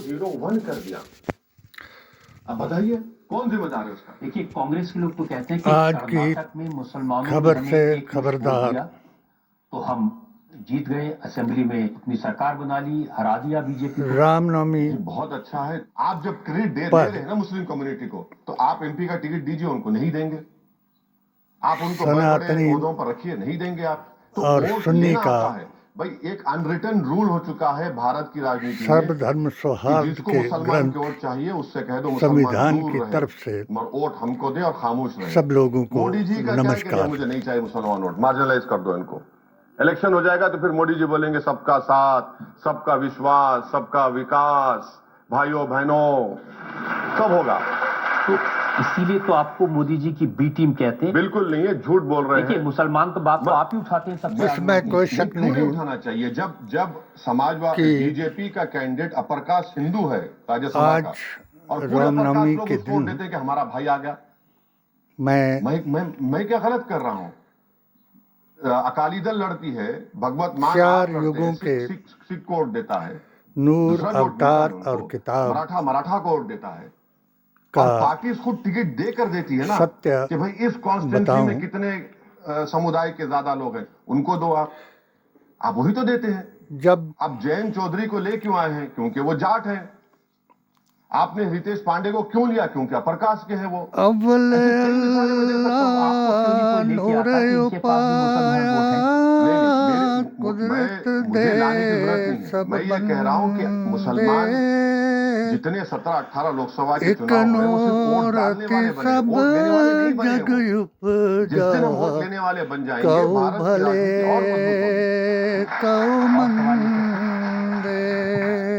0-1 कर दिया। अब बताइए कौन जिम्मेदार है उसका? देखिए, कांग्रेस के लोग तो कहते हैं कि आज की कर्नाटक में मुसलमानों खबर ने से हमें एक मुश्त वोट खबरदार। दिया, तो हम जीत गए, असेंबली में अपनी सरकार बना ली, हरा दिया बीजेपी को। रामनवमी ये बहुत अच्छा है। आप जब क्रेडिट दे पर रहे हैं ना मुस्लिम कम्युनिटी को, तो आप एमपी का टिकट दीजिए, उनको नहीं देंगे। आप उनको बड़े बड़े सनातनी ओहदों पर रखिए, नहीं देंगे आप। तो और वोट सुन्नी लेना का आता है भाई। एक अनरिटन रूल हो चुका है भारत की राजनीति में सर्वधर्म कि सौहार्द जिसको के मुसलमान की ग्रंथ वोट चाहिए उससे कह दो मुसलमान संविधान दूर की रहे, तरफ से मगर वोट हमको दे और खामोश रहे। सब लोगों को मोदी जी का क्या है कि नहीं, नमस्कार। मुझे नहीं चाहिए मुसलमान वोट, मार्जिनलाइज कर दो इनको। इलेक्शन हो जाएगा तो फिर मोदी जी बोलेंगे सबका साथ, सबका विश्वास, सबका विकास, भाइयों बहनों सब होगा। तो इसीलिए तो आपको मोदी जी की बी टीम कहते हैं। बिल्कुल नहीं है, झूठ बोल रहे देखिए, हैं। मुसलमान तो बात तो आप ही उठाते हैं सबसे इसमें आगे। कोई शक क्यों नहीं उठाना चाहिए? जब समाजवादी कि बीजेपी का कैंडिडेट अपर कास्ट हिंदू है राज्यसभा आज का, और पूरे अपर रामनवमी कास्ट लोग के उसको वोट दिन देते हैं कि हमारा भाई आ गया। मैं मैं क्या गलत कर रहा हूं? अकाली दल लड़ती है, भगवत मान चार आप लड़ते युगों हैं, के सिख को वोट देता है, नूर दूसरा वोट मिलता अवतार है और उनको, किताब मराठा को वोट देता है। का और पार्टी खुद टिकट देकर देती है ना सत्य कि भाई इस कॉन्स्टिट्यूंसी बताऊं, में कितने समुदाय के ज्यादा लोग हैं, उनको दो। आप वही तो देते हैं। जब अब जयंत चौधरी को ले क्यों आए हैं? क्योंकि वो जाट है। आपने रितेश पांडे को क्यों लिया? क्योंकि अपर कास्ट के हैं वो। अव्वल ऐसे कई मिसालें मैं दे सकता हूं। आपको क्यों नहीं कोई लेके नूर आता कि इनके पास भी मुसलमान वोट हैं? कुदरत मुझे दे लाने की जरूरत नहीं है। सब मैं ये कह रहा हूं कि मुसलमान जितने 17-18 लोकसभा के एक चुनाव हुए वो सिर्फ वोट नूर डालने के वाले बने, सब वोट लेने वाले नहीं बने जग वो। जिस उपजा दिन हम वोट लेने वाले बन जाएंगे, कौ भारत की भले राजनीति और मजबूत होगी। कौ मंदे।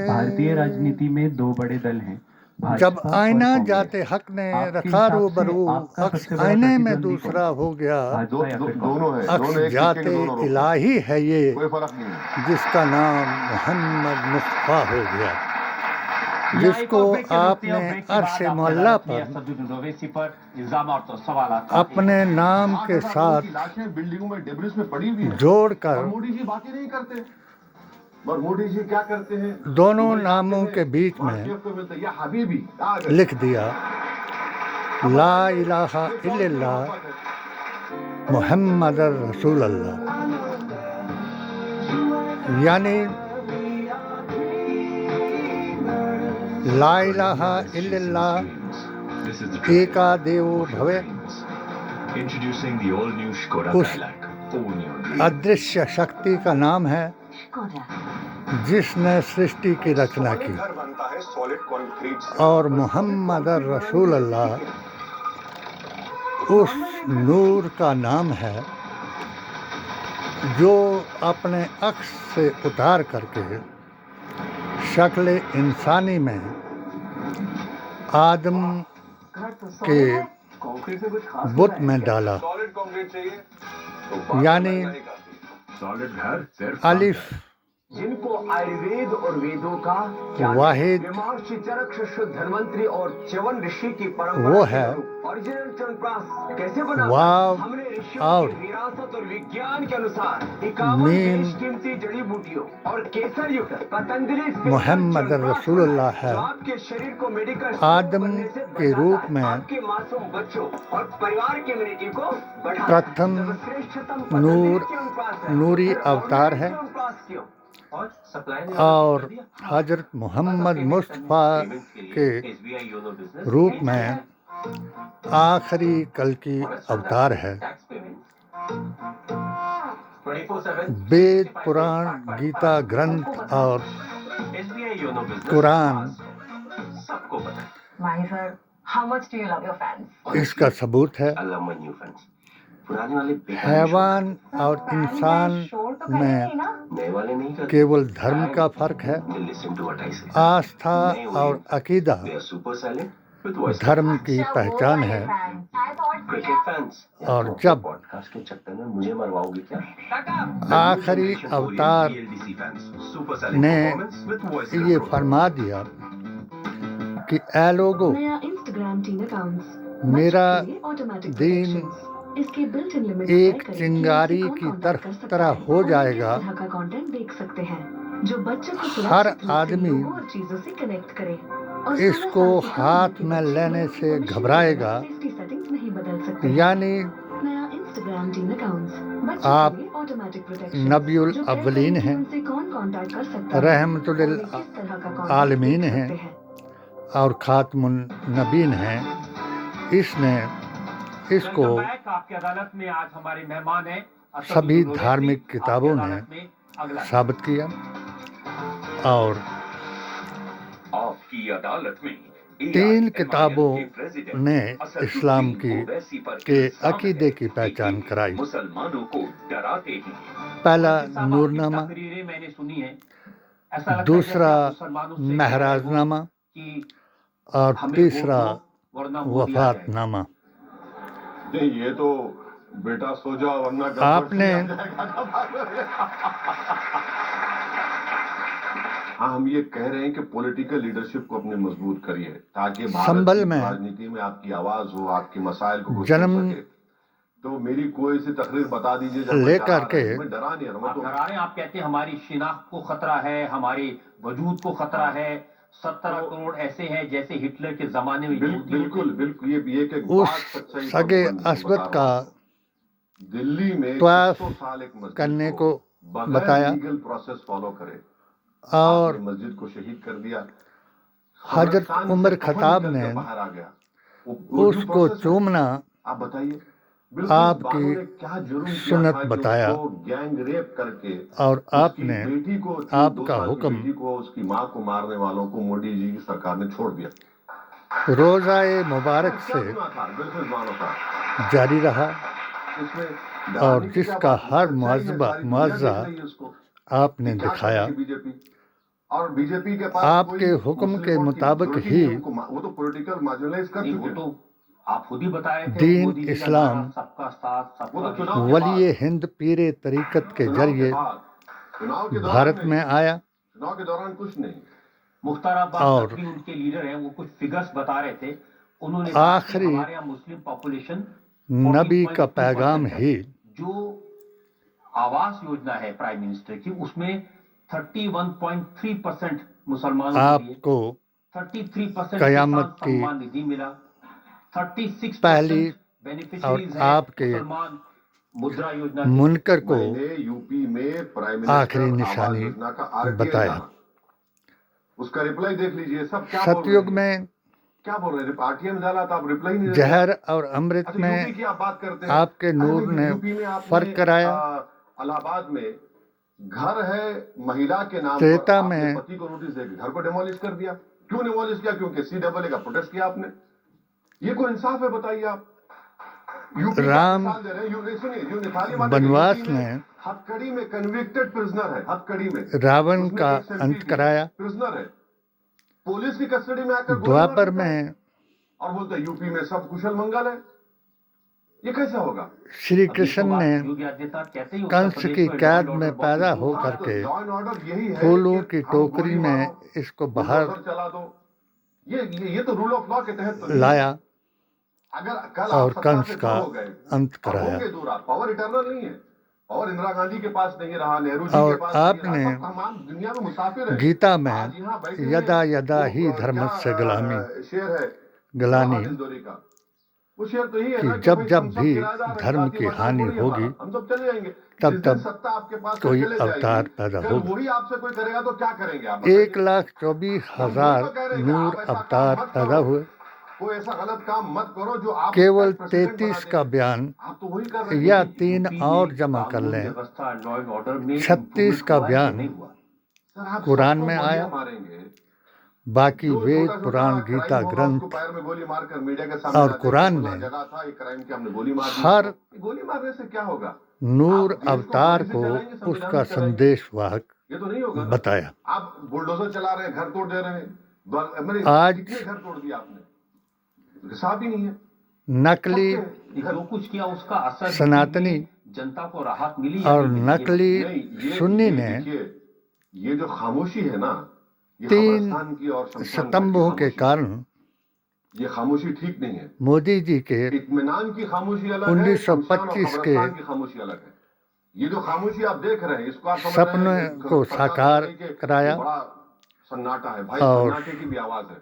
भारतीय राजनीति में दो बड़े दल हैं, जब भाजपा और आईना कांग्रेस। जाते हक ने आपके रखा हिसाब से रूबरू, आपका अक्स सबसे बड़ा आईने में प्रतिद्वंदी कौन दूसरा है? हो गया। भाजपा या फिर दोनों है, अक्स दोनों एक सिक्के जाते के दोनों रुख हैं। इलाही है ये, कोई फर्क नहीं है। जिसका नाम मोहम्मद मुस्तफा हो गया, यहाँ एक जिसको और ब्रेक के रुकते हैं और आपने ब्रेक के अर्श बाद आपने मोहल्ला अदालत में पर असदुद्दीन ओवैसी पर इल्जामात और सवालात अपने नाम 8,000 के लोगों साथ की लाशें बिल्डिंगों में डेब्रिस में पड़ी हुई है, जोड़कर और मोदी जी बातें नहीं करते। और मोदी जी क्या करते हैं? दोनों नामों के बीच में या हबीबी आ गए। लिख दिया ला इलाहा इल्लल्लाह मुहम्मद रसूल अल्लाह, यानी ला इलाहा इल्लल्लाह एका देवो भवे, उस अदृश्य शक्ति का नाम है जिसने सृष्टि की रचना की, और मोहम्मद रसूल अल्लाह उस नूर का नाम है जो अपने अक्स से उतार करके शक्ल इंसानी में आदम के बुत में डाला, यानी अलिफ जिनको आयुर्वेद और वेदों का वाहिद धन्वंतरी और च्यवन ऋषि की वो परंपरा है, ओरिजिनल च्यवनप्राश कैसे बना? वाव हमने ऋषियों और की विरासत और विज्ञान के अनुसार 51 मीम बेशकीमती जड़ी बूटियों और केसर युक्त पतंजलि मोहम्मद रसूलुल्लाह है, आपके शरीर को मेडिकल आदम के रूप में आपके मासूम बच्चों और परिवार की इम्यूनिटी को बढ़ा प्रथम नूर नूरी अवतार है, और हजरत मोहम्मद मुस्तफा के रूप में आखिरी कल की अवतार है। वेद, पुराण, गीता ग्रंथ और कुरान इसका सबूत है। हैवान और इंसान में केवल धर्म का फर्क है, आस्था और अकीदा धर्म की पहचान है। और जब आखिरी अवतार ने ये फरमा दिया कि ऐ लोगों, मेरा दीन एक चिंगारी की तरह हो जाएगा, जो बच्चों को हर सुरक्षित रूप से आदमी लोगों और चीजों से कनेक्ट करे और इसको 16 साल से कम हाथ उम्र के में बच्चे लेने को से permission के घबराएगा, बिना सेफ्टी सेटिंग्स नहीं बदल सकते हैं। यानी नया इंस्टाग्राम टीन अकाउंट्स बच्चों आप के लिए ऑटोमेटिक प्रोटेक्शन नबीउल जो तय अव्वलीन करे कि हैं, उनसे कौन कांटेक्ट कर सकता है रहमतुल और वे किस तरह का कांटेक्ट आलमीन देख हैं सकते हैं। और खातमुन नबीन हैं। इसने इसको आपकी अदालत में आज हमारे मेहमान हैं सभी धार्मिक किताबों ने साबित किया और आपकी अदालत में 3 किताबों ने इस्लाम के अकीदे की पहचान कराई। मुसलमानों को डराते हैं। पहला नूरनामा, मैंने सुनी है, ऐसा लगता है दूसरा जैसे आप मुसलमानों से महराजनामा कि और हमें तीसरा वोट दो, वरना वो दिया जाएगा। वफातनामा। नहीं, ये तो बेटा सो जाओ वरना गड़बड़ आपने से आ जाएगा। हाँ, हम ये कह रहे हैं कि पॉलिटिकल लीडरशिप को अपने मजबूत करिए ताकि भारत संभल की में राजनीति में आपकी आवाज हो, आपके मसाइल को कुछ जन्म हो सके। तो मेरी कोई सी तकरीर बता दीजिए जब लेकर के मैं डरा नहीं रहा, मैं आप तो डरा रहे हैं, आप कहते हैं हमारी शिनाख्त को खतरा है, हमारे वजूद को खतरा है। 17 करोड़ ऐसे हैं जैसे हिटलर के जमाने में यहूदी बिल्कुल होते। बिल्कुल ये एक उस बात सच्चाई सगे पर बंद अस्वद बता का रहा हूं। दिल्ली में तवाफ 100 साल एक मस्जिद करने को बगैर बताया लीगल प्रोसेस फॉलो करे और आपने मस्जिद को शहीद कर दिया। हजरत कब्रिस्तान उमर से कफन खताब निकल ने के बाहर आ गया। वो due उसको process है। चूमना आप बताइए, बिल्कुल आपकी बानों ने क्या जुर्म किया सुन्नत था कि बताया उसको गैंग रेप करके और उसकी आपने बेटी को, 2 आपका साल की हुक्म बेटी को, उसकी माँ को मारने वालों को मोदी जी की सरकार ने छोड़ दिया। रोज़ाए मुबारक क्या से गुनाह था? बिल्कुल मानो था। जारी रहा इसमें और डराने की क्या जिसका बात है? हर सच्चाई है, मुआवजा सारी दुनिया देख मुआवजा रही है उसको। आपने कि क्या दिखाया। कर रही है बीजेपी। और बीजेपी के पास आपके कोई हुक्म मुस्लिम के वोट की मुताबिक जरूरत ही नहीं है, उनको वो तो पॉलिटिकल मार्जिनलाइज कर नहीं, वो चुके हैं। तो आप खुद ही बता रहे थे दीन मोदी जी का इस्लाम नारा सबका साथ वो सबका तो चुनाव विश्वास। के वली हिंद पीरे तरीकत के चुनाव के जरिए बाद, चुनाव के दौरान भारत नहीं, में आया चुनाव के दौरान कुछ नहीं। मुख्तार अब्बास और नकवी उनके लीडर हैं, वो कुछ फिगर्स बता रहे थे। उन्होंने कहा कि आखिरी हमारे यहाँ मुस्लिम पॉपुलेशन नबी का पैगाम 14.2% है। ही जो आवास योजना है प्राइम मिनिस्टर की, उसमें 31.3% मुसलमानों के लिए, आपको 33% कयामत किसान की सम्मान निधि मिला, 36% पहली और बेनिफिशरीज हैं आपके मुसलमान मुद्रा योजना के। मुनकर को मैंने यूपी में प्राइम आखिरी मिनिस्टर आवास निशानी योजना का RTA बताया। जाना। उसका रिप्लाई देख लीजिए, सब क्या बोल रहे सतयुग हैं। में क्या बोल रहे हैं? RTA में डाला था, आप रिप्लाई नहीं दे रहे। जहर और अमृत अच्छा, में यूपी की आप बात करते हैं। आपके अरे नूर नहीं, ने यूपी में आपने, फर्क कराया। इलाहाबाद में घर है महिला के नाम त्रेता पर, आपने में पति को नोटिस देकर घर को डिमोलिश कर दिया। क्यों डिमोलिश किया? क्योंकि CAA का प्रोटेस्ट किया आपने। ये कोई इंसाफ है? बताइए आप। यूपी का राम मिसाल दे रहे हैं। सुनिए, जो निथाली बात है, बनवास यूपी में ने हथकड़ी में कन्विक्टेड प्रिजनर है, हथकड़ी में रावण उसमें का एक सेंट्री अंत थी, कराया। प्रिजनर है, पुलिस की कस्टडी में आकर गोली मार द्वापर देता है। में और बोलते हैं यूपी में सब कुशल मंगल है। ये कैसे होगा? श्री कृष्ण ने योगी आदित्यनाथ कहते ही उत्तर कंस प्रदेश की में कैद लॉ एंड में ऑर्डर पैदा बहुत हो हाँ, तो करके लॉ एंड ऑर्डर यही है फूलों कि की हम टोकरी गोली में मारो, इसको बाहर बुलडोजर चला दो। ये तो रूल ऑफ लॉ के तहत तो नहीं है। लाया अगर कल और आप सत्ता कंस से का दूर हो गए, अंत अब कराया। होंगे दूर आप। पावर इटर्नल नहीं है। और इंदिरा गांधी के पास नहीं रहा, नेहरू जी और के पास नहीं आपने रहा। सब तमाम दुनिया में मुसाफिर है। गीता में आज यहाँ बैठे हैं, यदा यदा वो, ही क्या, धर्मस्य ग्लानि शेर है ग्लानि जवाहर इंदौरी का। वो शेर तो ही है कि ना जब भाई जब हम सब भी किराएदार हैं, धर्म जाति की मकान हानि थोड़ी होगी, हमारा, हम सब चले जाएंगे। तब जिस दिन तब सत्ता आपके पास कोई चले अवतार जाएगी, पैदा फिर होगा। वही आपसे कोई करेगा तो क्या करेंगे आप? बताइए। 1,24,000 नूर अवतार पैदा हुए। कोई ऐसा गलत काम मत करो जो आप केवल उसका प्रेसिडेंट 33 बना का देंगे। बयान आप तो वही कर रहे हैं। या यूपी 3 में और जमा कर कानून लें। व्यवस्था, लॉ एंड ऑर्डर में 36 का improvement हुआ है कि बयान नहीं हुआ? सर, आप कुरान सबको में गोलियां आया। मारेंगे। बाकी जो वेद छोटा-छोटा पुराण क्राइम गीता होगा, ग्रंथ उसको पैर में गोली मारकर मीडिया के सामने और लाते हैं, कुरान फला में जगह था, ये क्राइम की हमने गोली मार दी। हर गोली मारने से क्या होगा? नूर आप देश को अवतार गोली से को चलाएंगे, संविधान उसका से चलाएंगे। संदेश वाहक ये तो नहीं होगा ना। बताया। आप बुलडोजर चला रहे हैं, घर तोड़ दे रहे हैं। मैंने आज कितने घर तोड़ दिया आपने? हिसाब ही नहीं है। नकली सबके जो कुछ किया उसका असर सनातनी जनता को राहत मिली या और नहीं मिली? नकली नहीं, सुन्नी ने देखिए, ये जो खामोशी है ना, ये 3 कब्रिस्तान की और शमशान घाट की सितंबों के खामोशी। कारण ये खामोशी ठीक नहीं है। मोदी जी के इत्मीनान की खामोशी अलग है, 1925 शमशान और के कब्रिस्तान की खामोशी अलग है। ये जो खामोशी आप देख रहे हैं, इसको आप समझ सपने रहे हैं कि को सरकार साकार कह रही है कि कराया। बड़ा सन्नाटा है भाई, और सन्नाटे की भी आवाज है।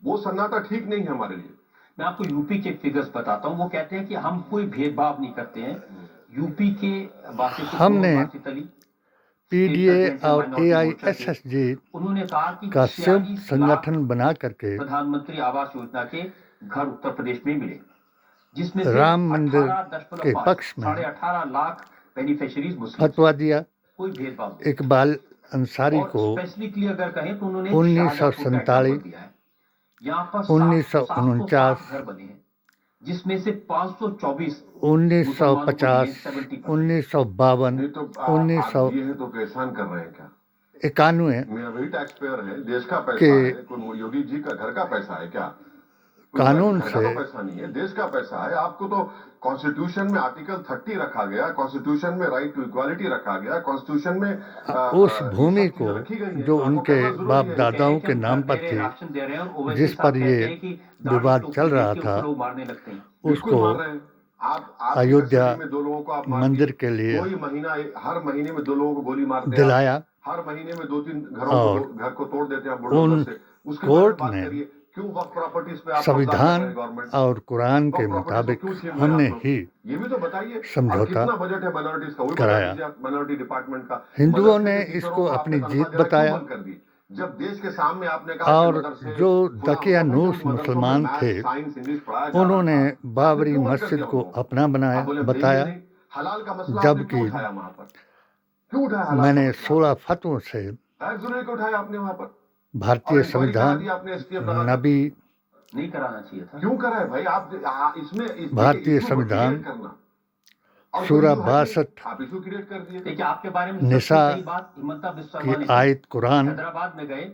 वो सन्नाटा ठीक नहीं है हमारे लिए। मैं आपको यूपी के फिगर्स बताता हूँ। वो कहते हैं कि हम कोई भेदभाव नहीं करते हैं। यूपी के हमने तली पीडीए और एआईएसएसजी उन्होंने कहा कि का संयुक्त 46 लाख संगठन बना करके प्रधानमंत्री आवास योजना के घर उत्तर प्रदेश में मिले, जिसमें से राम मंदिर के पक्ष में 18.5 लाख बेनिफिशियरीज मुस्लिम। फतवा दिया। कोई भेदभाव नहीं। इकबाल अंसारी और को स्पेसिफिकली अगर कहें तो उन्होंने 1947, दिया है। यहाँ पर 1949, घर बने हैं, जिसमें से 524 1950, 1952, नहीं तो 1991 ये है तो एहसान कर रहे हैं क्या? मैं वही टैक्स पेयर है, देश का पैसा है, कोई योगी जी का घर का पैसा है क्या? कानून घर का से तो पैसा नहीं है, देश का पैसा है। आपको तो कॉन्स्टिट्यूशन में आर्टिकल 30 रखा गया, कॉन्स्टिट्यूशन में राइट टू इक्वालिटी रखा गया, कॉन्स्टिट्यूशन में उस भूमि को जो उनके बाप दादाओं के नाम पर थी, जिस पर ये विवाद चल रहा था, उसको अयोध्या मंदिर के लिए कोई महीना, हर महीने में 2 लोगों को गोली मारते हैं, दिलाया। हर महीने में 2-3 और घर को तोड़ देते हैं उन बुलडोजर से। उसके कोर्ट बाद बात ने करिए, क्यों वक्फ प्रॉपर्टीज पे आप संविधान गवर्नमेंट और कुरान के मुताबिक हमने ही ये भी तो बताइए। समझौता कितना बजट है माइनॉरिटीज का, वो कराया। माइनॉरिटी डिपार्टमेंट का। हिंदुओं ने मदरसे के इसको टीचरों को अपनी आपने जीत तनख्वाह देना बताया। क्यों बंद कर दी? जब देश के सामने आपने कहा कि और मदरसे जो खुला दकियानूस हुआ है, मुसलमान मदरसों में थे, मैथ्स, साइंस, इंग्लिश पढ़ाया जा रहा उन्होंने था। आपने बाबरी क्यों बंद कर मस्जिद दिया को उनको? अपना बनाया, आप बोले भाई बताया। ये नहीं, हलाल का मसला आपने जबकि क्यों उठाया वहां पर? क्यों उठाया हलाल का मैंने मसला? 16 फतवों से टैक्स जरूर क्यों उठाया आपने वहां पर? भारतीय और इंक्वायरी करा संविधान, दी आपने, STF लगा दी। नबी, नहीं कराना चाहिए था। क्यों करा है भाई? आप भारतीय इशू संविधान, क्रिएट करना और सूरा कोई इशू है नहीं, 62 आप इशू क्रिएट कर दिए। देखिए, आपके बारे में निसा सबसे सही बात हिमंता बिस्वा की ने आयत कुरान, हैदराबाद में गए,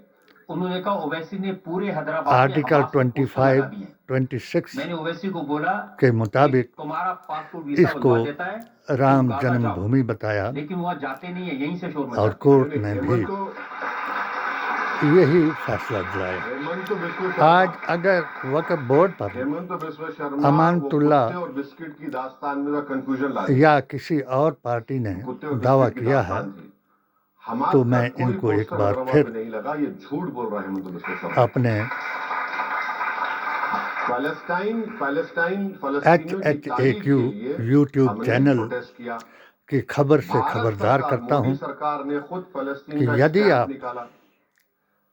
उन्होंने कहा ओवैसी ने पूरे हैदराबाद में आर्टिकल हमास के पोस्टर लगा दिए हैं। 25, 26 मैंने ओवैसी को बोला के मुताबिक कि तुम्हारा पासपोर्ट वीजा इसको बनवा देता है, राम तुम गाजा जाओ। जन्मभूमि बताया। लेकिन वहाँ जाते नहीं है, यहीं से शोर और मचाते हैं। कोर्ट ने भी हेमंत तो यही फैसला दिलाया। हेमंत तो विश्व शर्मा, आज अगर वक्फ बोर्ड पर हेमंत तो विश्व शर्मा अमानतुल्लाह वो कुत्ते और बिस्किट की दास्तान में कंफ्यूजन ला या किसी और पार्टी ने कुत्ते और दावा बिस्किट की किया है, दास्तान थी। हमारे तो साथ मैं कोई इनको एक पोस्टर बार हैदराबाद फिर में नहीं लगा, ये झूठ बोल रहा है हेमंत विश्व शर्मा। अपने पैलेस्टाइन फलस्तीनियों की तारीफ HHAQ के लिए यूट्यूब हमने चैनल प्रोटेस्ट किया। की खबर से भारत खबरदार सरकार, करता हूं मोदी सरकार ने खुद फलस्तीन कि का यदि स्टैंड आप निकाला।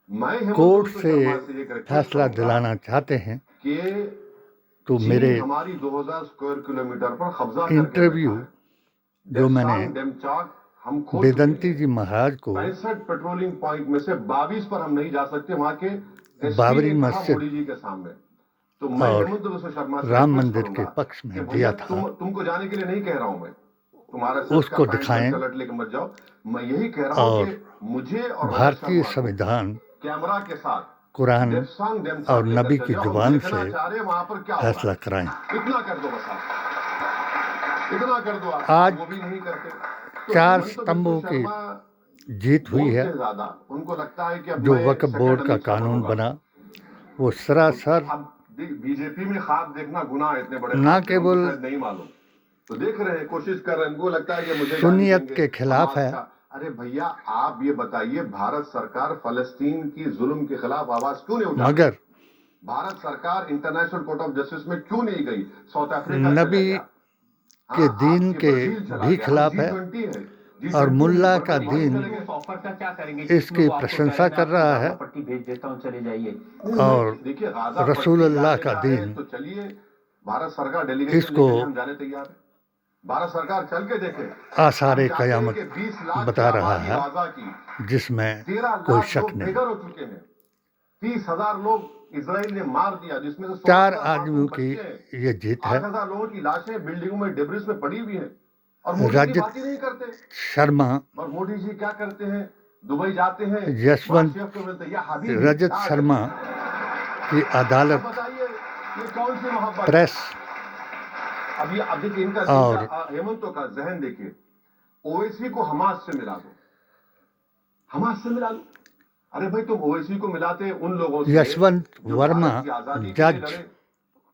मैं हेमंत कोर्ट विश्व से शर्मा से एक रिक्वेस्ट फैसला करूंगा दिलाना चाहते हैं कि तो चीन मेरे हमारी 2000 स्क्वायर किलोमीटर पर कब्जा करके इंटरव्यू बैठा है। जो मैंने डेप्सांग, डेमचाक हम खो वेदंती जी महाराज को 65 पेट्रोलिंग पॉइंट में से 22 पर हम नहीं जा सकते। वहां के SP बाबरी ने कहा मस्जिद मोदी जी के सामने। तो मैं और हेमंत विश्व शर्मा से राम रिक्वेस्ट मंदिर के करूंगा पक्ष में कि दिया भैया था, तुमको जाने के लिए नहीं कह रहा हूं मैं, तुम्हारा सिर्फ उसको का पैंट दिखाएं। शर्ट लेके मत जाओ। मैं यही कह रहा हूं और कि मुझे और भारतीय रजत शर्मा को संविधान, कैमरा के साथ कुरान डेप्सांग, डेमचाक और लेकर नबी चले की जाओ। हम जुबान देखना से चाह रहे हैं वहां पर क्या हो रहा फैसला है। कराएं। इतना कर दो बस आप, इतना कर दो आप। आज वो भी नहीं करते। तो 4 हेमंत स्तंभों विश्व की शर्मा जीत हुई है। बोलते ज्यादा, उनको लगता है कि अब जो मैं वक्फ बोर्ड second का अमीर साहब कानून बनूंगा। बना वो सरासर अब बीजेपी में ख्वाब देखना गुनाह है, इतने बड़े ना ख्वाब केवल उनको शायद नहीं मालूम, तो देख रहे हैं, कोशिश कर रहे हैं। उनको लगता है कि मुझे सुन्नियत गाली देंगे, के खिलाफ हमास है। का। अरे भैया आप ये बताइए, भारत सरकार फलस्तीन की जुल्म के खिलाफ आवाज क्यों नहीं उठाती? मगर भारत सरकार इंटरनेशनल कोर्ट ऑफ जस्टिस में क्यों नहीं गई? साउथ अफ्रीका चले नबी गया। के हाँ, दीन आपके के ब्राजील चला भी गया। खिलाफ है G20 है, G20 और मुल्ला का में दीन चले गए। उस ऑफर का क्या करेंगे? इसकी जिसमें वो आपको प्रशंसा कहेगा, कर रहा मैं है। आपको पट्टी भेज देता हूँ, चले जाइए। और देखिए गाजा रसूलुल्लाह पट्टी का जाने है दीन तो चलिए, भारत सरकार डेलीगेशन इसको लेके हम जाने तैयार है। भारत सरकार चल के देखे। आसारे हम चाहते हैं कयामत कि 20 लाख बता की रहा आबादी है, गाजा की, जिसमें 13 कोई लाख शक लोग नहीं। बेघर हो चुके हैं, 30,000 लोग इजराइल ने मार दिया, जिसमें से 4 16,000 आदमियों की बच्चे हैं। ये जीत है। 8,000 लोगों की लाशें बिल्डिंगों में डिब्रिस में पड़ी हुई हैं और मोदी जी रजत बात ही नहीं करते। शर्मा, और मोदी जी क्या करते हैं? दुबई जाते हैं, यशवंत वहाँ शेफ को मिलते हैं, या हबीबी, रजत हाँ, शर्मा की अब अदालत, बताइए ये कौन सी मोहब्बत? प्रेस अब देखिए इनका और हेमंतों का जहन देखिए, ओवैसी को हमास से मिला दो, हमास से मिला दो। अरे भाई तुम ओवैसी को मिलाते उन लोगों से यशवंत जो वर्मा भारत की आजादी के लिए जज लड़े।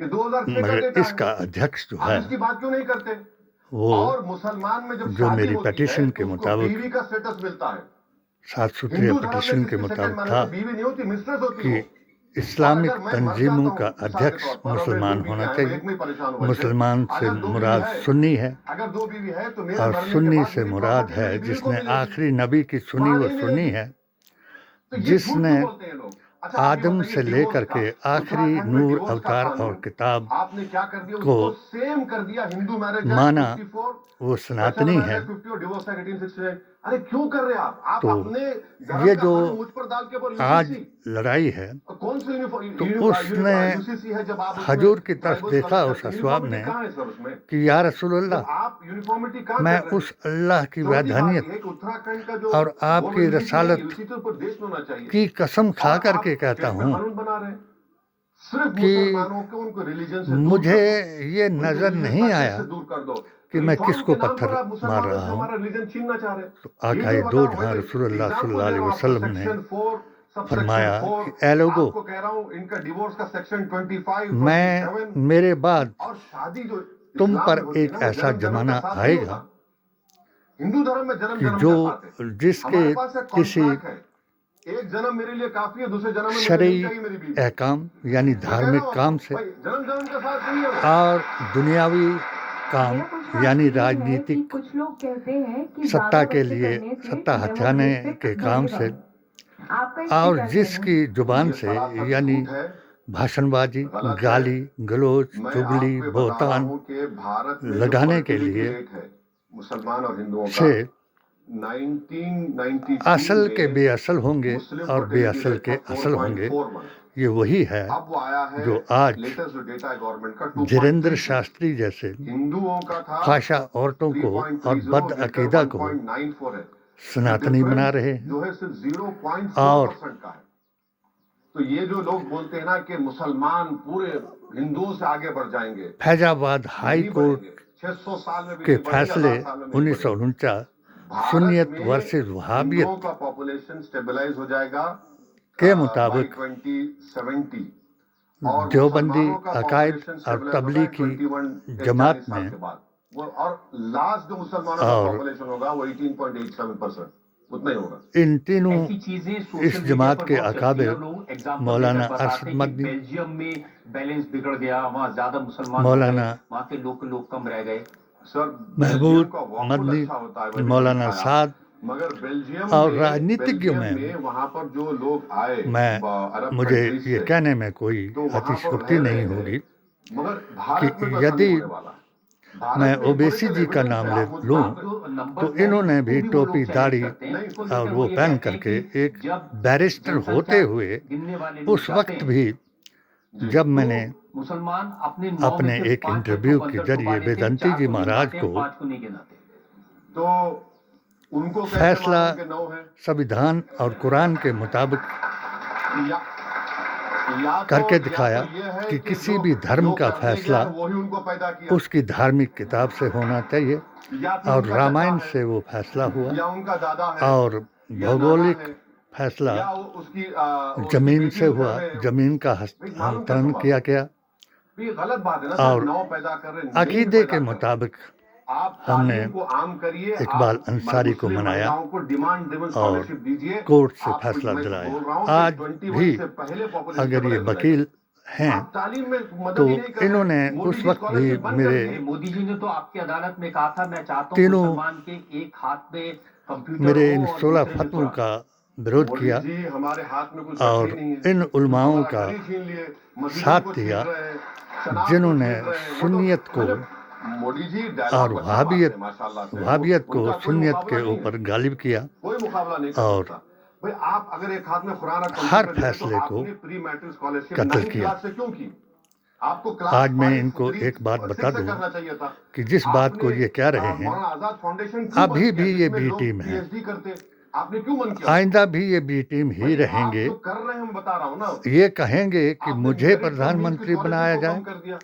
कि 2006 का मगर डेटा इसका है, अध्यक्ष जो आप है इसकी बात क्यों नहीं करते? वो और मुसलमान में जब जो शादी मेरी होती है, पिटीशन के तो उसको मुताबिक बीवी का स्टेटस मिलता है। 7 सूत्रीय हिंदू धर्म में पिटीशन के 62nd मुताबिक माने था तो बीवी नहीं होती, मिस्ट्रेस होती कि हो। इस्लामिक और अगर मैं मर तंजीमों जाता का हूँ मिसाल के अध्यक्ष तौर पर, और मुसलमान मेरे दो होना बीवियां हैं, मैं चाहिए। एक में परेशान हुआ इससे। मुसलमान से अगर दो बीवी मुराद है, सुन्नी है अगर दो बीवी है तो मेरे और मरने के सुन्नी बाद से मेरी मुराद प्रॉपर्टी है मेरी बीवी को जिसने मिलेगी। आखिरी नबी की सुनी वहां वो नहीं सुनी मिलेगी। है, तो ये झूठ जिसने क्यों बोलते हैं लोग? अच्छा, आप ये आदम बताइए से डिवोर्स लेकर का, के आखिरी उत्तराखंड में नूर डिवोर्स का अवतार कानून और किताब आपने क्या कर दिया? को उसको सेम कर दिया हिंदू मैरिज माना, 54, वो सनातनी है। 50 और डिवोर्स एक्ट 1869। अरे क्यों कर रहे हैं आप तो अपने धर्म ये का जो कानून मुझ पर डाल के ऊपर आज यूसीसी, लड़ाई है कौन सी तो उसने यूसीसी है? जब आप हजूर की तरफ देखा उस असवाब ने कहाँ है सर उसमें? कि या रसूलुल्लाह, आप यूनिफॉर्मिटी कहाँ मैं कर रहे हैं? उस अल्लाह की चौथी बात वैधानियत यह है कि उत्तराखंड का जो और आपकी वो रसालत यूसीसी के ऊपर देश में होना चाहिए। की कसम खा और करके आप कहता स्टेट में हूँ कानून बना रहे हैं सिर्फ कि मुसलमानों को, उनको रिलीजन से दूर मुझे कर दो, ये उनको नजर religious नहीं practice आया से दूर कर दो। कि मैं रिफॉर्म किसको के नाम पत्थर पर आप मार मुसलमानों रहा से हूँ। हमारा रिलीजन छीनना चाह रहे हैं। तो ये आकाए जो दो बता जहां वही रसूलुल्लाह एग्जाम्पल सल्लल्लाहु दे अलैहि रहा हूं आपको, वसल्लम ने सेक्शन 4 सबसेक्शन फरमाया 4 कि ए लोगो, आपको कह रहा हूं, इनका डिवोर्स का सेक्शन 25, मैं 27 मेरे बाद और शादी जो तुम इस्लाम पर में होती है एक ना, वो ऐसा जन्म जन्म जमाना का साथ नहीं आएगा होता। हिंदू धर्म में जन्म कि जन्म जो का साथ है। जिसके हमारे पास एक किसी कॉन्ट्रैक्ट है, एक जन्म मेरे लिए काफी है, दूसरे जन्म में मुझे शरई नहीं चाहिए मेरी बीवी। अहकाम यानी मैं कह रहा धार्मिक हूं काम आपको, से भाई जन्म जन्म का साथ नहीं है वो। और दुनियावी काम मेरा प्रश्न यानी आपसे ये है कि राजनीतिक कुछ लोग कहते हैं कि सत्ता ज्यादा के बच्चे लिए करने से सत्ता हथियाने demographic के काम से बढ़ेगा। आपका इस पे और क्या जिसकी कहना है? जुबान ये से सरासर यानी झूठ है, भाषणबाजी, गलत है। गाली गलौज, मैं चुगली, आपको बता रहा बोहतान हूं कि भारत में लगाने जो के fertility लिए rate है मुसलमान और हिंदुओं का, से 1993 असल के में बेअसल होंगे मुस्लिम और fertility बेअसल rate के था असल होंगे। 4.41। ये वही है अब वो आया है जो आज लेटेस्ट जो डेटा है गवर्नमेंट का धीरेन्द्र 2.32। शास्त्री जैसे हिंदुओं का था ख्वाशा औरतों को और 3.30, बद गिरकर अकीदा को 1.94 है। सनातनी बना डिफरेंस रहे हैं। जो है सिर्फ 0.4% और का है। तो ये जो लोग बोलते हैं ना कि मुसलमान पूरे हिंदुओं से आगे बढ़ जाएंगे, फैजाबाद हाई नहीं कोर्ट बढ़ेंगे। 600 साल में भी के नहीं बढ़ेंगे, फैसले 1000 साल में भी नहीं बढ़ेंगे। 1949 भारत सुन्नियत में वर्सेस हिंदुओं वहाबियत का पॉपुलेशन स्टेबलाइज हो जाएगा के मुताबिक 2070 और देवबंदी मुसलमानों का अकायद population और stabilize होगा तबलीगी 21 जमात 40 साल में के बाद। वो और लास्ट जो मुसलमानों का और पॉपुलेशन होगा वो 18.87%, उतना ही होगा। इन तीनों ऐसी चीजें इस सोशल मीडिया जमात पर के बहुत चलती है अकाबिर और लोग एग्जाम्पल मौलाना देकर बताते अरशद हैं कि मदनी, बेल्जियम में बैलेंस बिगड़ गया, वहाँ ज्यादा मुसलमान हो मौलाना गए, वहाँ के लोग कम रह गए। सर महमूद बेल्जियम का वॉक मदनी, अच्छा होता है, मैंने मौलाना दिखाया। साद मगर बेल्जियम और में राजनीतिज्ञों बेल्जियम में वहां पर जो लोग आए मैं अरब मुझे कंट्रीज ये से, कहने में कोई तो वहां पर अतिशयोक्ति रह नहीं रहे होगी हैं। मगर भारत कि में तो ऐसा यदि नहीं होने वाला। भारत मैं में ओबैसी political जी का evidence नाम है, ले आप मुझ लूं पर- जो नंबर तो इन्होंने भी उसको वो लोग टोपी challenge दाढ़ी करते हैं। नहीं, उसको और लेकर वो ये पहन कहते हैं करके कि एक जब बैरिस्टर जनसंख्या होते हुए गिनने वाले लोग उस जाते वक्त हैं, भी जब मैंने मुसलमान अपने 9 अपने में से एक 5 इंटरव्यू बच्चों को के अंदर जरिए छुपा लेते हैं, वेदांती 4 जी को महाराज गिनाते हैं, को 5 को नहीं गिनाते। तो उनको कैसे फैसला मालूम कि 9 है? संविधान और कुरान के मुताबिक या करके तो दिखाया ये है कि किसी जो- भी धर्म जो का करने फैसला गया है, वही उनको पैदा किया। उसकी धार्मिक किताब से होना चाहिए या फिर और उनका रामायण चचा है, से वो फैसला हुआ या उनका दादा है, और या भौगोलिक नाना है, फैसला या उसकी जमीन बेटी से उधर हुआ, है। जमीन का भाई मालूम हस्तांतरण कैसे किया गया। ये गलत बात है ना और सर, 9 पैदा कर रहे हैं, अकीदे पैदा के कर रहे हैं। मुताबिक आप हमने तालीम को आम करिए, इकबाल आप अंसारी को मुस्लिम मनाया महिलाओं को डिमांड ड्रिवन और स्कॉलरशिप दीजिए। कोर्ट से आप फैसला मैं दिलाया। बोल रहा हूं कि आज 21 भी से पहले population अगर ये stabilize हो वकील हैं आप तालीम में मदद तो ही नहीं कर रहे। इन्होंने मोदी उस जी वक्त भी scholarship बंद कर मेरे दिए। मोदी जी ने तो आपकी अदालत में कहा था, मैं चाहता हूँ तीनों मुसलमान के एक हाथ में कंप्यूटर मेरे हो इन और 16 दूसरे में फतवों कुरान। का विरोध मोदी किया जी हमारे हाथ में कुछ और रखे ही नहीं है। इन उलमाओं हमारा का घर ही छीन लिए, मस्जिदों साथ को छीन दिया रहे हैं, शनाख्त को जिन्होंने छीन रहे हैं। वो तो सुन्नियत को मतलब मोदी जी और dialogue बता वहाबियत पाते हैं, माशाल्लाह से। वहाबियत को उनका कोई सुन्नियत मुकाबला के नहीं है। ऊपर गालिब किया। कोई मुकाबला नहीं कर और सकता। भाई आप अगर एक हाथ में कुरान और हर कंप्यूटर दे फैसले तो को आपने प्री मैट्रिक स्कॉलरशिप कत्ल 9th किया। क्लास से क्यों की? आपको क्लास आज मैं 5, इनको 3, एक बात 6 बता से दूं करना चाहिए था। कि जिस बात को आपने, ये कह रहे हैं मौलाना आजाद फाउंडेशन क्यों अभी बंद किया, भी ये जिसमें बी लोग टीम है। PhD करते, आपने क्यों बंद किया? आइंदा भी ये बी टीम ही भाई, रहेंगे। आप जो कर रहे हैं मैं बता रहा हूँ ना, ये कहेंगे कि आपने मुझे मेरिट प्रधानमंत्री कमीशन की बनाया स्कॉलरशिप को जाए कम कर दिया।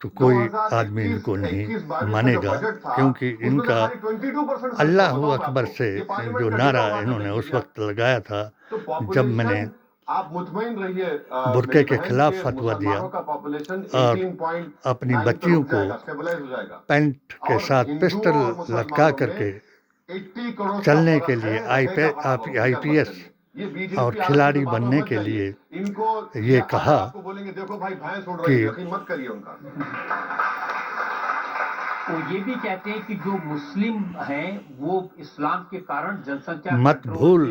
तो कोई 2021, आदमी इनको नहीं 21, 22 का जो मानेगा, बजट था, क्योंकि उसमें इनका हमारी 22% अल्लाह बताऊं मैं अकबर आपको। से ये पार्लियामेंट जो का नारा डेटा हुआ था, इन्होंने देख उस लीजिए। वक्त लगाया था तो जब मैंने population आप मुतमईन रहिए, बुर्के के खिलाफ फतवा दिया और अपनी बच्चियों को पैंट के साथ पिस्टल लटका करके चलने के लिए आईपीएस और खिलाड़ी बनने के लिए ये कहा कि वो ये भी कहते हैं कि जो मुस्लिम हैं वो इस्लाम के कारण जनसंख्या मत भूल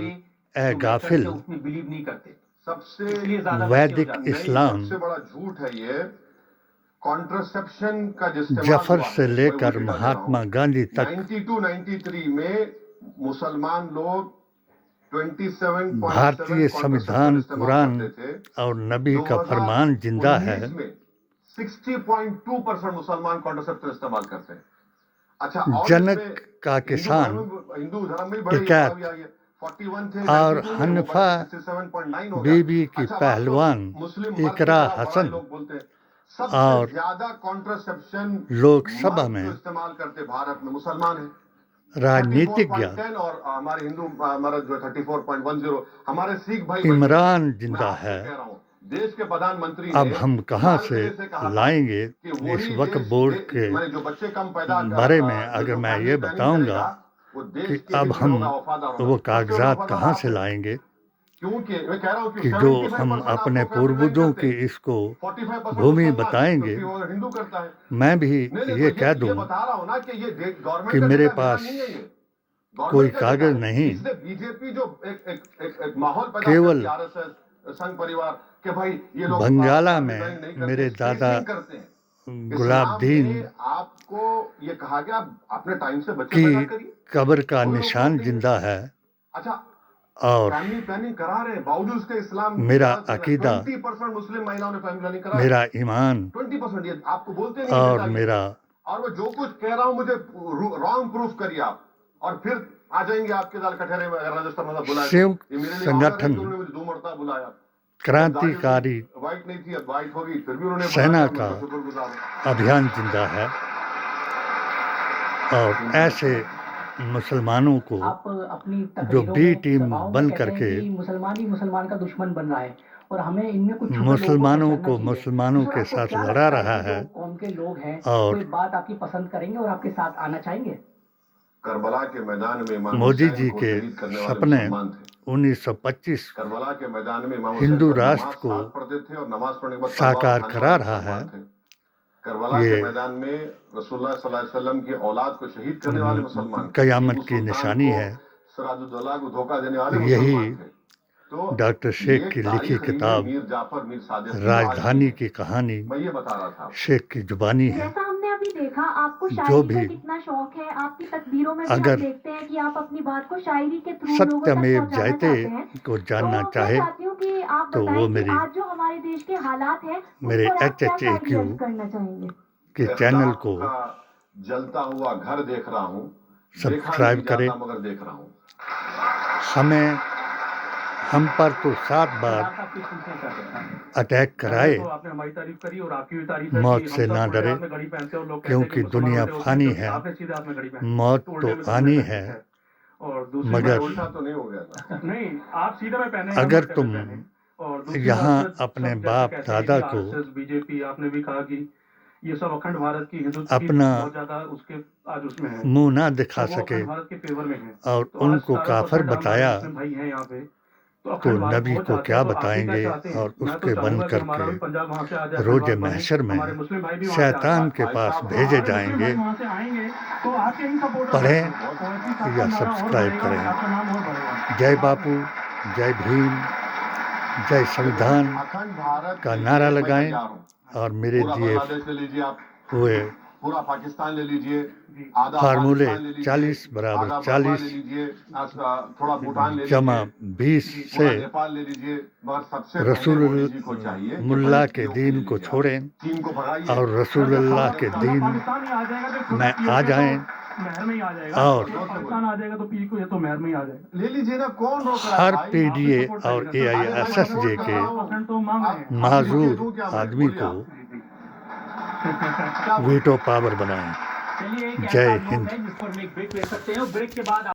ए गाफिल, उसमें बिलीव नहीं करते। सबसे वैदिक इस्लाम सबसे बड़ा झूठ है ये कॉन्ट्रासेप्शन का जिस्तेमाल जफर हुआ से है। लेकर मैं महात्मा गांधी तक 92-93 में मुसलमान लोग 27.7% भारतीय संविधान, इस्तेमाल कुरान करते थे। और नबी का फरमान जिंदा है। 2019 में 60.2% मुसलमान कॉन्ट्रासेप्शन इस्तेमाल करते हैं। अच्छा, और जनक इसमें का किसान हिंदू धर्म में बड़ी टिकैत आई है। 41 थे, और 92 में हनफा 67.9 हो गया। बीबी की अच्छा, पहलवान मुस्लिम मर्द इकरा बड़ा हसन लोग बोलते हैं सबसे और ज्यादा कॉन्ट्रासेप्शन लोकसभा में इस्तेमाल करते भारत में मुसलमान है। राजनीतिज्ञ 34.10 और हमारे हिंदू हमारा जो 34.10 हमारे सिख भाई इमरान मैं जिंदा आपसे है। कह रहा हूं, देश के प्रधानमंत्री अब ने हम कहाँ साल से पहले से कहा था लाएंगे कि इस वही वक्फ देश बोर्ड के माने जो बच्चे कम पैदा बारे में जो अगर मैं family ये planning बताऊंगा करेगा, वो देश कि के अब लिए हम होगा, वफादार होगा। वो सबसे कागजात वफादार कहाँ आप से हैं। लाएंगे क्योंकि मैं कह रहा हूं कि जो 75% हम आपको अपने family पूर्वजों planning की करते हैं। इसको 45% भूमि मुसलमान, बताएंगे। 50 वो हिंदू करता है। मैं भी नहीं ये तो कह दूं बता रहा हूं ना कि ये गवर्नमेंट कि का मेरे डेटा पास नहीं है ये। कोई गवर्नमेंट का कागज डेटा है। नहीं, इसलिए बीजेपी जो एक माहौल पैदा केवल करती है, आरएसएस संघ परिवार के भाई ये लोग बंगाला family में planning नहीं करते, मेरे state दादा link करते हैं। गुलाबदीन इस्लाम में आपको ये कहा गया आप अपने टाइम से बच्चे की पैदा करिए। कब्र का वो लोग निशान बोलते हैं। जिंदा है अच्छा, और फैमिली प्लानिंग करा रहे हैं बावजूद उसके इस्लाम मेरा अकीदा, 20% मुस्लिम महिलाओं ने फैमिली प्लानिंग करा मेरा ईमान 20%। ये आपको बोलते नहीं और बेटा ये। मेरा और वो जो कुछ कह रहा हूं मुझे रॉन्ग प्रूफ करिए आप, और फिर आ जाएंगे आपके दाल कटहरे में अगर राजस्थान में बुलाया। संयुक्त ये मेरे लिए संगठन honor है कि उन्होंने मुझे 2 मरतबा बुलाया। क्रांतिकारी व्हाइट नहीं थी, अब व्हाइट होगी, फिर भी उन्होंने सेना बुलाया, का मैं शुक्रगुजार हूं। अभियान जिंदा है और ऐसे मुसलमानों को आप अपनी जो तकरीरों बी में, टीम सभाओं में बन कहते हैं करके कि मुसलमान ही मुसलमान का दुश्मन बन रहा है और हमें इनमें कुछ छुपे मुसलमानों लोगों को पहचानना चाहिए। मुसलमानों तो के आपको साथ क्या लड़ा लगता रहा कि है जो कौम के लोग हैं और कोई बात आपकी पसंद करेंगे और आपके साथ आना चाहेंगे? करबला के मैदान में इमाम मोदी हुसैन जी को के शहीद करने वाले सपने मुसलमान थे। 1925 करबला के मैदान में इमाम हिंदू हुसैन राष्ट्र नमाज को साथ पढ़ते थे और नमाज पढ़ने के बाद साकार तलवार करा उठाने रहा वाले है। मुसलमान थे। करबला ये के मैदान में रसूलुल्लाह सल्लल्लाहु अलैहि वसल्लम की औलाद को शहीद करने वाले मुसलमान थे। कयामत टीपू की सुल्तान निशानी को, है। सिराजुद्दौला को धोखा देने वाले यही मुसलमान थे। तो डॉक्टर शेख ये की लिखी तारीख नहीं है, किताब मीर जाफर मीर सादिक की राजधानी आज की कहानी मैं ये बता रहा था। शेख की जुबानी है। जैसा हमने अभी देखा, आपको जो शायरी भी का कितना शौक है। आपकी तस्वीरों में भी अगर हम देखते हैं कि आप अपनी बात को शायरी के थ्रू लोगों तक सत्यमेव पहुंचाना जयते चाहते हैं। को जानना तो मैं चाहे चाहती हूँ कि आप तो वो बताएं कि मेरी आज जो हमारे देश के हालात हैं मेरे उस पर आप क्या HHAQ शायरी अर्ज करना चाहेंगे? के चैनल को का जलता हुआ घर देख रहा हूँ, सब्सक्राइब देखा नहीं करें। जाता मगर देख रहा हूँ। हम पर तो 7 बार आप किस चीज़ से करते हैं? अटैक कराए, तो आपने हमारी तारीफ करी और आपकी भी तारीफ है मौत कि से हम सब ना उल्टे डरे, हाथ में घड़ी पहनते हैं और लोग कहते हैं क्योंकि कि मुसलमान दुनिया उल्टे होते फानी हैं, है, आपने सीधे हाथ में घड़ी पहनी। मौत तो उल्टे तो में तो आनी उल्टे है। पहनते हैं। और दूसरी मगर बात उल्टा तो नहीं हो गया था। नहीं, आप सीधे में पहने हैं, अगर हम उल्टे तुम में पहने। और दूसरी यहाँ बात, सब अपने जैसे बाप कहते हैं दादा कि को RSS, बीजेपी, आपने भी कहा कि ये सब अखंड भारत की हिंदुत्व की अपना बहुत ज्यादा उसके आज उसमें है, मुंह ना दिखा तो वो सके अखंड भारत के फेवर में है। और तो आज उनको 17% काफिर हमारे बताया मुस्लिम भाई हैं यहाँ पे, तो तो अखंड भारत नबी बहुत को चाहते क्या हैं। तो आप भी क्या बताएंगे चाहते हैं? और मैं तो उसके बन चाहूंगा कि हमारा भी करके पंजाब वहाँ से आ जाए, रोज अखंड भारत महशर बने, में हमारे मुस्लिम भाई भी वहाँ से आ जाए। शैतान के पास भाई साहब, भेजे हमारे मुस्लिम जाएंगे। भाई वहाँ से आएंगे तो आपके ही सपोर्टर पढ़ें बनेंगे। तो ऐसी साथ या का नारा और सब्सक्राइब बढ़ेगा, करें। आपका नाम और बढ़ेगा। जय बापू, जय भीम, जय संविधान अखंड भारत का के लिए नारा मैं लगाएं तैयार हूं। और मेरे पूरा दिए बांग्लादेश ले लीजिए आप, हुए पूरा पाकिस्तान ले लीजिए, आधा फार्मूले अफगानिस्तान ले लीजिए, 40 बराबर आधा 40 बर्मा ले लीजिए, थोड़ा भूटान ले जमा लीजिए, 20 पूरा से नेपाल ले लीजिए। मगर सबसे रसूल पहले मोदी जी को चाहिए कि मुल्ला पहले के POK दीन ले को लीजिए आप। छोड़ें चीन को भगाइए और रसूलुल्लाह के दीन पाकिस्तान ही आ जाएगा तो में POK आ जाएं महर में ही आ जाएगा। और पाकिस्तान आ जाएगा तो पी को ये तो महर में ही आ जाएगा। ले लीजिए ना, कौन रोक रहा है हर भाई? PDA सपोर्ट और करेगा। AISSJ के 50% तो मांग रहे हैं। माजूर आदमी को वीटो पावर बनाएं। चलिए एक जय ऐसा लोग हिंद। है जिस पर हम एक ब्रेक ले सकते हैं और ब्रेक के बाद